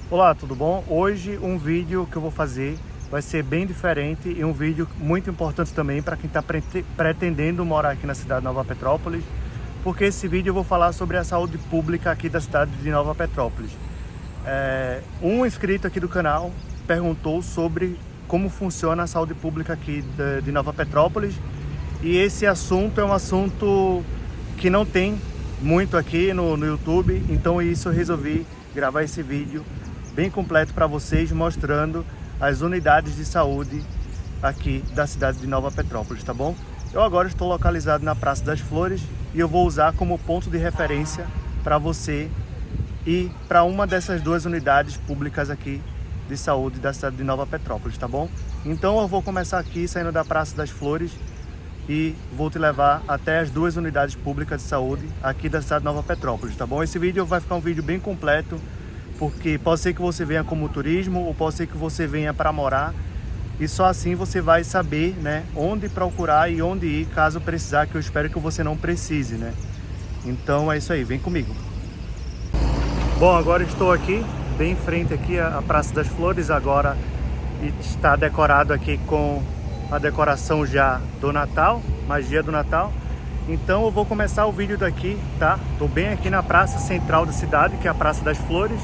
Olá, tudo bom? Hoje um vídeo que eu vou fazer vai ser bem diferente e um vídeo muito importante também para quem está pretendendo morar aqui na cidade de Nova Petrópolis, porque esse vídeo eu vou falar sobre a saúde pública aqui da cidade de Nova Petrópolis. Um inscrito aqui do canal perguntou sobre como funciona a saúde pública aqui de Nova Petrópolis, e esse assunto é um assunto que não tem muito aqui no YouTube, então isso eu resolvi gravar esse vídeo bem completo para vocês, mostrando as unidades de saúde aqui da cidade de Nova Petrópolis, tá bom? Eu agora estou localizado na Praça das Flores e eu vou usar como ponto de referência para você ir para uma dessas duas unidades públicas aqui de saúde da cidade de Nova Petrópolis, tá bom? Então eu vou começar aqui saindo da Praça das Flores e vou te levar até as duas unidades públicas de saúde aqui da cidade de Nova Petrópolis, tá bom? Esse vídeo vai ficar um vídeo bem completo, porque pode ser que você venha como turismo ou pode ser que você venha para morar, e só assim você vai saber, né, onde procurar e onde ir caso precisar, que eu espero que você não precise, né? Então é isso aí, vem comigo. Bom, agora estou aqui, bem em frente aqui à Praça das Flores agora, e está decorado aqui com a decoração já do Natal, magia do Natal. Então eu vou começar o vídeo daqui, tá? Tô bem aqui na praça central da cidade, que é a Praça das Flores.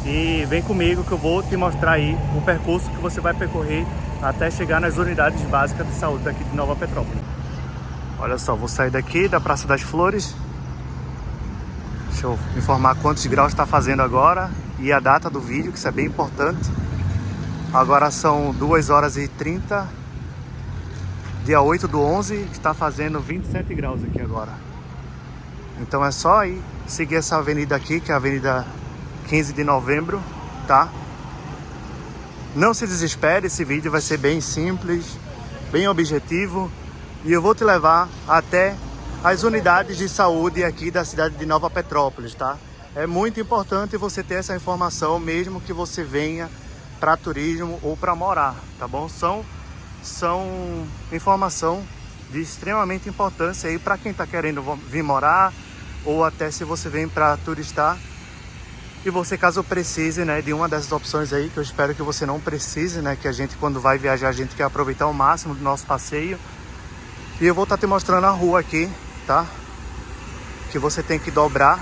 E vem comigo que eu vou te mostrar aí o percurso que você vai percorrer até chegar nas unidades básicas de saúde daqui de Nova Petrópolis. Olha só, vou sair daqui da Praça das Flores. Deixa eu informar quantos graus está fazendo agora e a data do vídeo, que isso é bem importante. Agora são 2h30, dia 8/11, está fazendo 27 graus aqui agora. Então é só ir seguir essa avenida aqui, que é a Avenida 15 de Novembro, tá? Não se desespere, esse vídeo vai ser bem simples, bem objetivo, e eu vou te levar até as unidades de saúde aqui da cidade de Nova Petrópolis, tá? É muito importante você ter essa informação, mesmo que você venha para turismo ou para morar, tá bom? São informação de extremamente importância aí para quem está querendo vir morar, ou até se você vem para turistar. E você, caso precise, né, de uma dessas opções aí, que eu espero que você não precise, né, que a gente, quando vai viajar, a gente quer aproveitar o máximo do nosso passeio. E eu vou estar te mostrando a rua aqui, tá? Que você tem que dobrar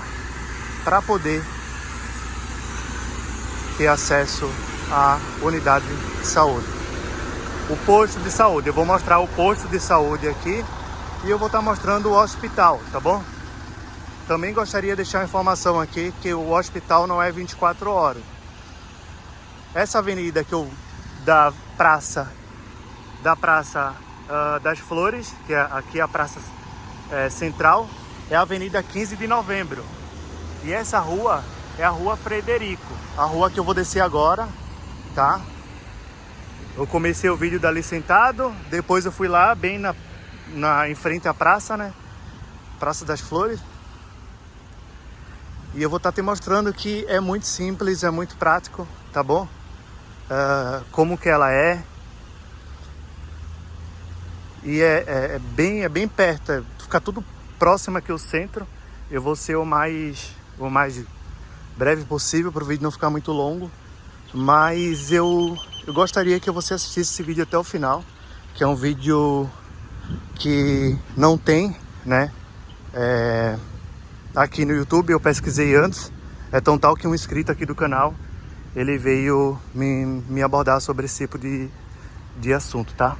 para poder ter acesso à unidade de saúde. O posto de saúde, eu vou mostrar o posto de saúde aqui e eu vou estar mostrando o hospital, tá bom? Também gostaria de deixar a informação aqui que o hospital não é 24 horas. Essa avenida que da Praça das Flores, que é aqui a Praça Central, é a Avenida 15 de Novembro. E essa rua é a Rua Frederico, a rua que eu vou descer agora, tá? Eu comecei o vídeo dali sentado, depois eu fui lá bem em frente à praça, né? Praça das Flores. E eu vou estar te mostrando que é muito simples, é muito prático, tá bom? Como que ela é. E é bem perto, fica tudo próximo aqui ao centro. Eu vou ser o mais breve possível para o vídeo não ficar muito longo. Mas eu gostaria que você assistisse esse vídeo até o final, que é um vídeo que não tem, né? Aqui no YouTube, eu pesquisei antes, é tão tal que um inscrito aqui do canal, ele veio me abordar sobre esse tipo de assunto, tá?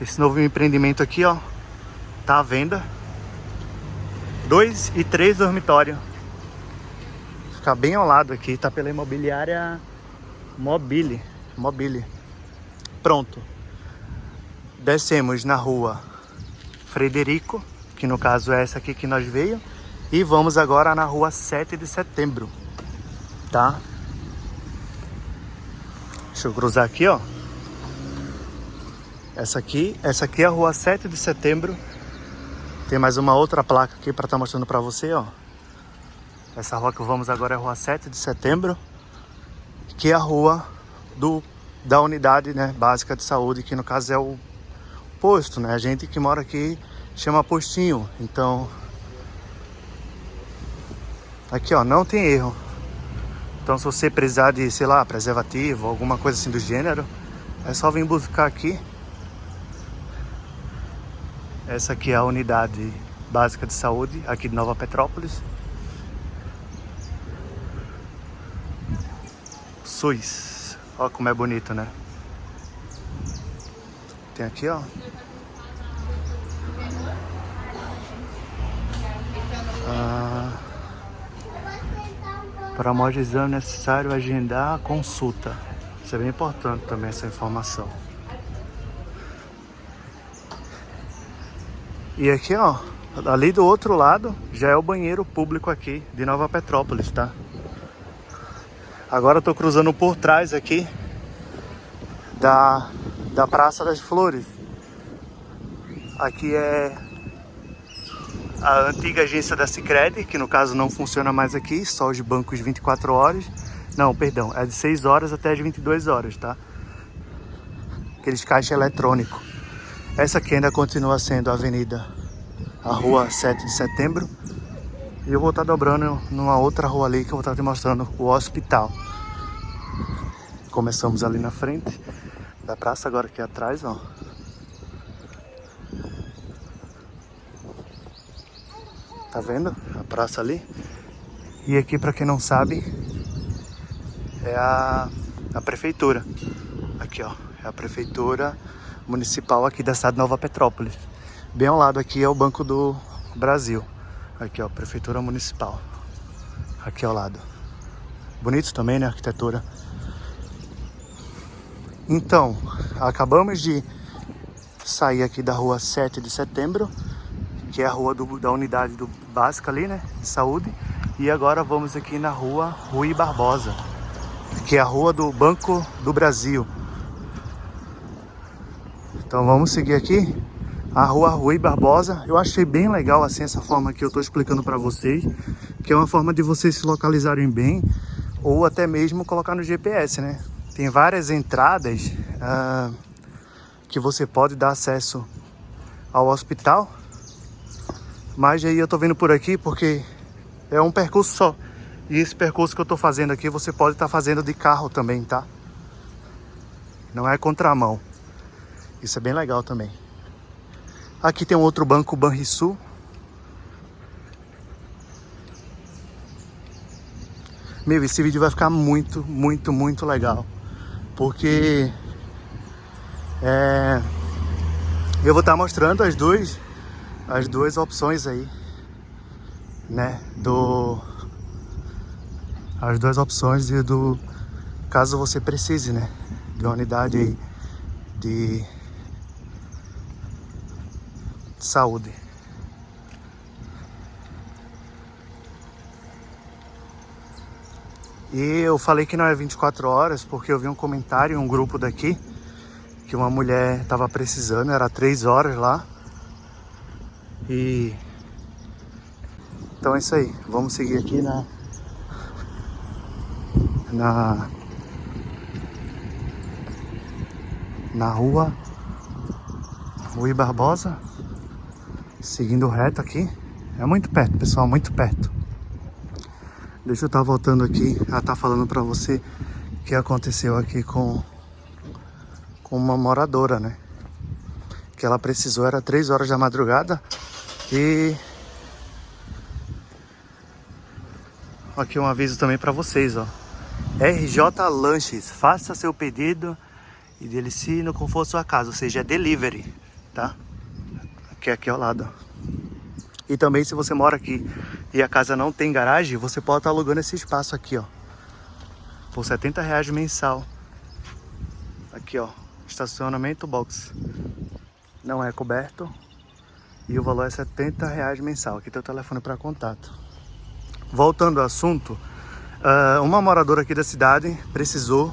Esse novo empreendimento aqui, ó, tá à venda. 2 e 3 dormitórios. Fica bem ao lado aqui, tá pela imobiliária Mobile. Pronto. Descemos na Rua Frederico, que no caso é essa aqui que nós veio. E vamos agora na Rua 7 de Setembro, tá? Deixa eu cruzar aqui, ó. Essa aqui é a Rua 7 de Setembro. Tem mais uma outra placa aqui para estar mostrando para você, ó. Essa rua que vamos agora é a Rua 7 de Setembro, que é a rua da unidade, né, básica de saúde, que no caso é o posto, né? A gente que mora aqui chama postinho. Então, aqui, ó, não tem erro. Então se você precisar de, sei lá, preservativo, alguma coisa assim do gênero, é só vir buscar aqui. Essa aqui é a unidade básica de saúde aqui de Nova Petrópolis. SUS. Olha como é bonito, né? Tem aqui, ó. Para maior de exame é necessário agendar a consulta. Isso é bem importante também, essa informação. E aqui, ó, ali do outro lado já é o banheiro público aqui de Nova Petrópolis, tá? Agora eu tô cruzando por trás aqui da Praça das Flores. Aqui é a antiga agência da Sicredi, que no caso não funciona mais aqui, só os bancos 24 horas. Não, perdão, é de 6 horas até as 22 horas, tá? Aqueles caixas eletrônicos. Essa aqui ainda continua sendo a rua 7 de setembro. E eu vou estar dobrando numa outra rua ali que eu vou estar te mostrando o hospital. Começamos ali na frente da praça, agora aqui atrás, ó. Tá vendo a praça ali? E aqui, para quem não sabe, é a prefeitura. Aqui, ó, é a prefeitura municipal aqui da cidade de Nova Petrópolis. Bem ao lado aqui é o Banco do Brasil. Aqui, ó, prefeitura municipal. Aqui ao lado. Bonito também, né, a arquitetura. Então, acabamos de sair aqui da rua 7 de setembro, que é a rua da unidade básica ali, né, de saúde. E agora vamos aqui na rua Rui Barbosa, que é a rua do Banco do Brasil. Então vamos seguir aqui a rua Rui Barbosa. Eu achei bem legal assim essa forma que eu estou explicando para vocês, que é uma forma de vocês se localizarem bem, ou até mesmo colocar no GPS, né? Tem várias entradas que você pode dar acesso ao hospital, mas aí eu tô vindo por aqui porque é um percurso só. E esse percurso que eu tô fazendo aqui, você pode estar fazendo de carro também, tá? Não é contramão. Isso é bem legal também. Aqui tem um outro banco, o Banrisul. Meu, esse vídeo vai ficar muito, muito, muito legal. Porque eu vou estar mostrando as duas opções aí, né? As duas opções do caso você precise, né? De uma unidade aí de saúde. E eu falei que não é 24 horas porque eu vi um comentário em um grupo daqui que uma mulher estava precisando, era 3 horas lá. E então é isso aí, vamos seguir aqui na rua Rui Barbosa, seguindo reto aqui. É muito perto, pessoal, muito perto. Deixa eu estar voltando aqui a estar falando para você o que aconteceu aqui com uma moradora, né? Que ela precisou, era 3 horas da madrugada. E aqui um aviso também para vocês, ó. RJ Lanches, faça seu pedido e delicie no conforto da sua casa, ou seja, é delivery, tá? Aqui ao lado. E também, se você mora aqui e a casa não tem garagem, você pode estar alugando esse espaço aqui, ó, por R$70 mensal. Aqui, ó, estacionamento box. Não é coberto e o valor é R$70 mensal. Aqui tem o telefone para contato. Voltando ao assunto, uma moradora aqui da cidade precisou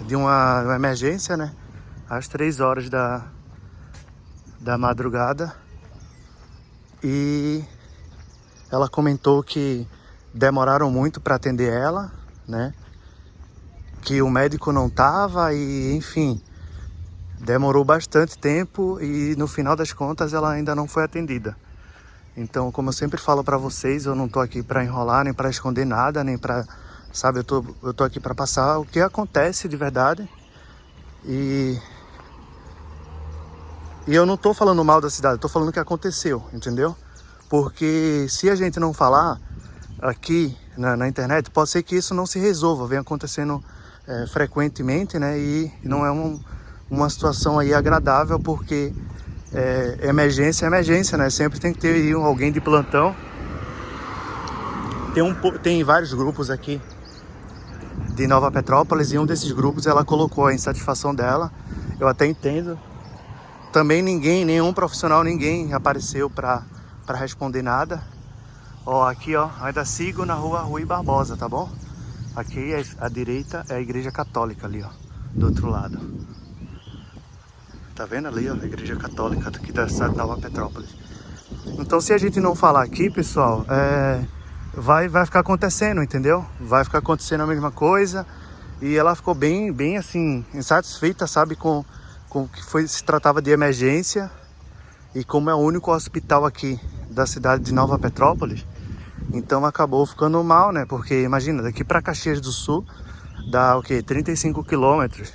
de uma emergência, né? Às 3 horas da madrugada. E ela comentou que demoraram muito para atender ela, né? Que o médico não tava e, enfim, demorou bastante tempo e no final das contas ela ainda não foi atendida. Então, como eu sempre falo para vocês, eu não tô aqui para enrolar, nem para esconder nada, nem para, sabe, eu tô aqui para passar o que acontece de verdade. E eu não tô falando mal da cidade, eu tô falando o que aconteceu, entendeu? Porque se a gente não falar aqui na internet, pode ser que isso não se resolva, vem acontecendo frequentemente, né? E não é uma situação aí agradável, porque emergência é emergência, né? Sempre tem que ter aí alguém de plantão. Tem vários grupos aqui de Nova Petrópolis, e um desses grupos ela colocou a insatisfação dela. Eu até entendo. Também nenhum profissional, ninguém apareceu para responder nada. Ó, aqui ó, ainda sigo na rua Rui Barbosa, tá bom? Aqui à direita é a igreja católica ali, ó, do outro lado. Tá vendo ali, ó, a igreja católica aqui da cidade de Nova Petrópolis. Então, se a gente não falar aqui, pessoal, vai ficar acontecendo, entendeu? Vai ficar acontecendo a mesma coisa. E ela ficou bem assim, insatisfeita, sabe, com o que se tratava de emergência. E como é o único hospital aqui da cidade de Nova Petrópolis, então acabou ficando mal, né? Porque imagina, daqui para Caxias do Sul dá o quê? 35 quilômetros.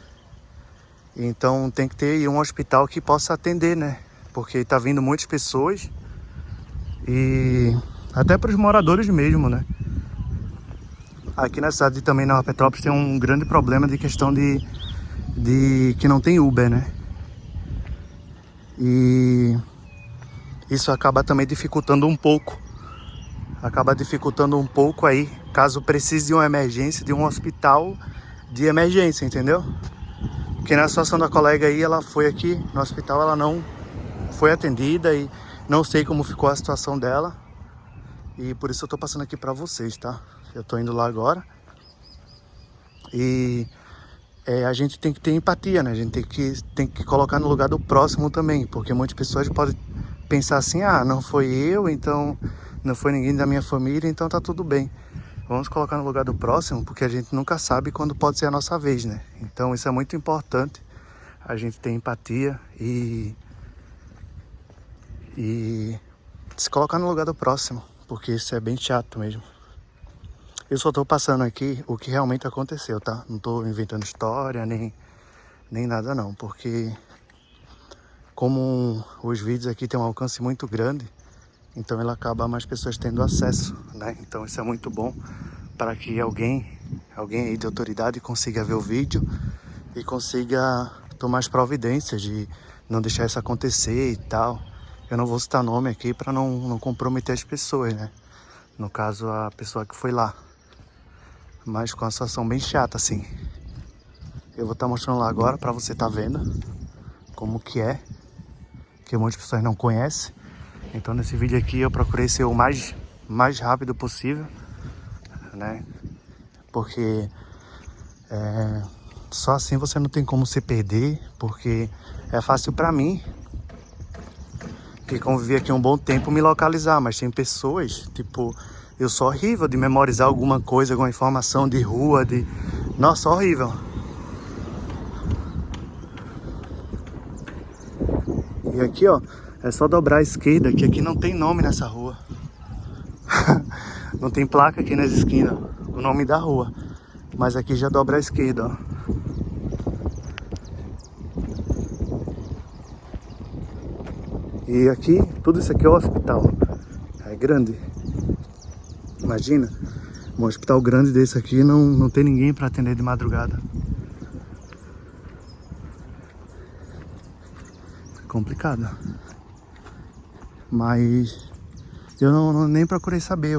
Então tem que ter aí um hospital que possa atender, né? Porque tá vindo muitas pessoas e até para os moradores mesmo, né? Aqui na cidade também, Nova Petrópolis, tem um grande problema de questão de que não tem Uber, né? E isso acaba também dificultando um pouco. Aí, caso precise de uma emergência, de um hospital de emergência, entendeu? Porque na situação da colega aí, ela foi aqui no hospital, ela não foi atendida e não sei como ficou a situação dela. E por isso eu tô passando aqui pra vocês, tá? Eu tô indo lá agora. E a gente tem que ter empatia, né? A gente tem que colocar no lugar do próximo também. Porque muitas pessoas podem pensar assim, ah, não foi eu, então não foi ninguém da minha família, então tá tudo bem. Vamos colocar no lugar do próximo, porque a gente nunca sabe quando pode ser a nossa vez, né? Então isso é muito importante, a gente ter empatia e se colocar no lugar do próximo, porque isso é bem chato mesmo. Eu só tô passando aqui o que realmente aconteceu, tá? Não tô inventando história, nem nada não, porque como os vídeos aqui têm um alcance muito grande, então ele acaba mais pessoas tendo acesso, né? Então isso é muito bom para que alguém aí de autoridade consiga ver o vídeo e consiga tomar as providências de não deixar isso acontecer e tal. Eu não vou citar nome aqui para não comprometer as pessoas, né? No caso, a pessoa que foi lá. Mas com uma situação bem chata, assim. Eu vou estar mostrando lá agora para você estar vendo como que é, que muitas pessoas não conhecem. Então nesse vídeo aqui eu procurei ser o mais rápido possível, né? Porque só assim você não tem como se perder, porque é fácil pra mim, que convivi aqui um bom tempo, me localizar, mas tem pessoas, tipo, eu sou horrível de memorizar alguma coisa, alguma informação de rua, Nossa, horrível. E aqui, ó, é só dobrar à esquerda, que aqui não tem nome nessa rua. Não tem placa aqui nas esquinas, o nome da rua. Mas aqui já dobra à esquerda, ó. E aqui, tudo isso aqui é o hospital. É grande. Imagina, um hospital grande desse aqui não tem ninguém para atender de madrugada. Complicado. Mas eu nem procurei saber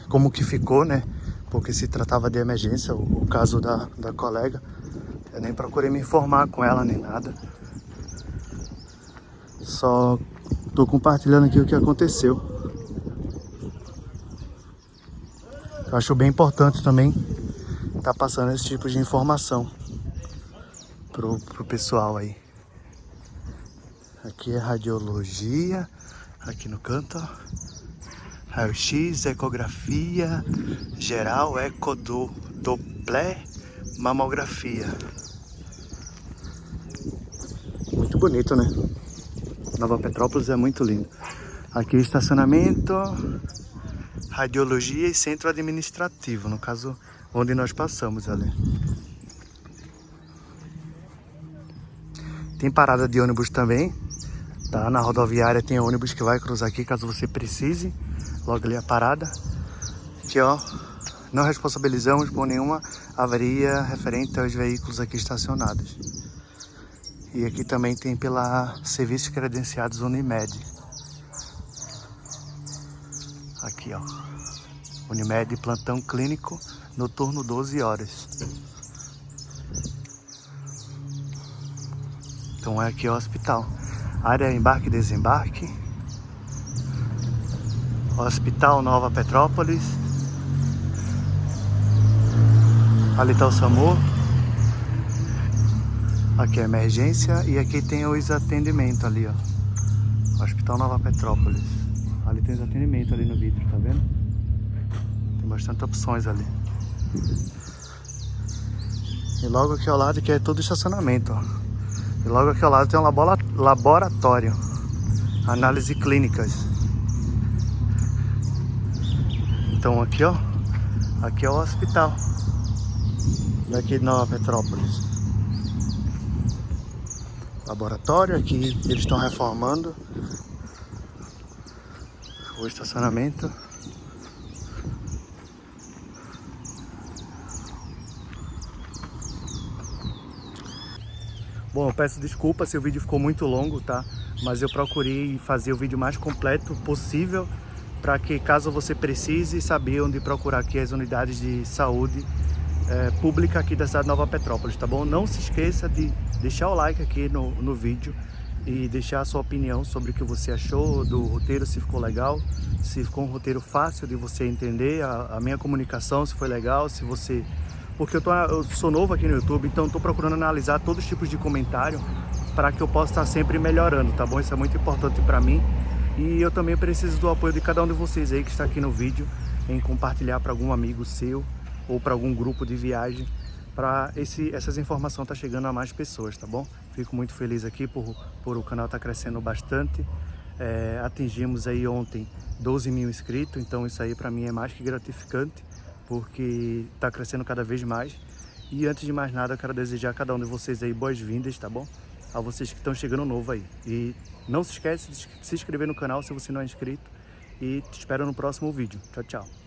como que ficou, né? Porque se tratava de emergência, o caso da colega. Eu nem procurei me informar com ela nem nada. Só tô compartilhando aqui o que aconteceu. Eu acho bem importante também tá passando esse tipo de informação pro pessoal aí. Aqui é radiologia, aqui no canto, ó. Raio-X, ecografia, geral, Doppler, mamografia. Muito bonito, né? Nova Petrópolis é muito lindo. Aqui estacionamento, radiologia e centro administrativo, no caso onde nós passamos ali. Tem parada de ônibus também, tá? Na rodoviária tem ônibus que vai cruzar aqui caso você precise. Logo ali a parada. Aqui ó, não responsabilizamos por nenhuma avaria referente aos veículos aqui estacionados. E aqui também tem pela Serviços Credenciados Unimed. Aqui ó, Unimed plantão clínico noturno 12 horas. Então é aqui o hospital. Área embarque e desembarque. Hospital Nova Petrópolis. Ali está o SAMU. Aqui é emergência e aqui tem os atendimentos ali, ó. Hospital Nova Petrópolis. Ali tem os atendimentos ali no vidro, tá vendo? Tem bastante opções ali. E logo aqui ao lado que é todo estacionamento, ó. E logo aqui ao lado tem um laboratório. Análise clínicas. Então aqui ó, aqui é o hospital daqui de Nova Petrópolis. Laboratório, aqui eles estão reformando o estacionamento. Bom, eu peço desculpa se o vídeo ficou muito longo, tá? Mas eu procurei fazer o vídeo mais completo possível para que, caso você precise saber onde procurar aqui as unidades de saúde pública aqui da cidade de Nova Petrópolis, tá bom? Não se esqueça de deixar o like aqui no vídeo e deixar a sua opinião sobre o que você achou do roteiro, se ficou legal, se ficou um roteiro fácil de você entender, a minha comunicação, se foi legal, se você... Porque eu sou novo aqui no YouTube, então estou procurando analisar todos os tipos de comentário para que eu possa estar sempre melhorando, tá bom? Isso é muito importante para mim. E eu também preciso do apoio de cada um de vocês aí que está aqui no vídeo, em compartilhar para algum amigo seu ou para algum grupo de viagem, para essas informações tá chegando a mais pessoas, tá bom? Fico muito feliz aqui por o canal tá crescendo bastante. Atingimos aí ontem 12 mil inscritos, então isso aí para mim é mais que gratificante, porque tá crescendo cada vez mais. E antes de mais nada, eu quero desejar a cada um de vocês aí boas-vindas, tá bom? A vocês que estão chegando novo aí. E não se esquece de se inscrever no canal se você não é inscrito. E te espero no próximo vídeo. Tchau, tchau.